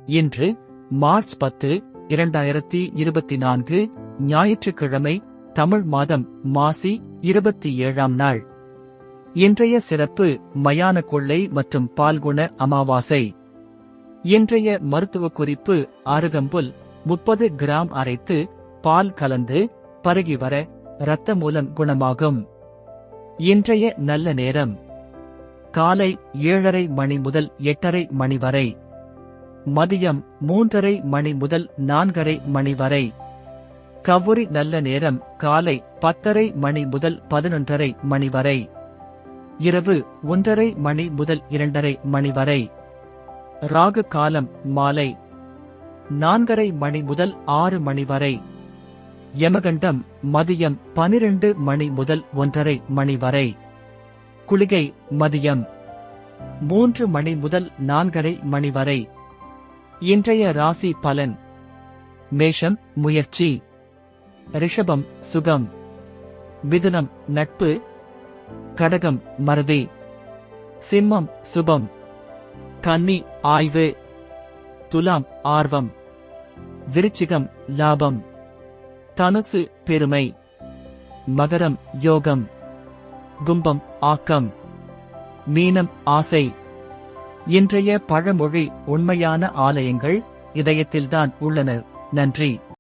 இன்று மார்ச் 10, 2024 ஞாயிற்றுக்கிழமை, தமிழ் மாதம் மாசி 27ஆம் நாள். இன்றைய சிறப்பு மயான கொள்ளை மற்றும் பால்குண அமாவாசை. இன்றைய மருத்துவ குறிப்பு: அருகம்புல் 30 கிராம் அரைத்து பால் கலந்து பருகி வர இரத்த மூலம் குணமாகும். இன்றைய நல்ல நேரம்: காலை 7:30 மணி முதல் 8:30 மணி வரை, மதியம் 3:30 மணி முதல் 4:30 மணி வரை. கவுரி நல்ல நேரம்: காலை 10:30 மணி முதல் 11:30 மணி வரை, இரவு 1:30 மணி முதல் 2:30 மணி வரை. ராகு காலம்: மாலை 4:30 மணி முதல் 6 மணி வரை. யமகண்டம்: மதியம் 12 மணி முதல் 1:30 மணி வரை. குளிகை: மதியம் 3 மணி முதல் 4:30 மணி வரை. இன்றைய ராசி பலன்: மேஷம் முயற்சி, ரிஷபம் சுகம், மிதுனம் நட்பு, கடகம் மறதி, சிம்மம் சுபம், கன்னி ஆய்வு, துலாம் ஆர்வம், விருச்சிகம் லாபம், தனுசு பெருமை, மகரம் யோகம், கும்பம் ஆக்கம், மீனம் ஆசை. இன்றைய பழமொழி: உண்மையான ஆலயங்கள் இதயத்தில்தான் உள்ளன. நன்றி.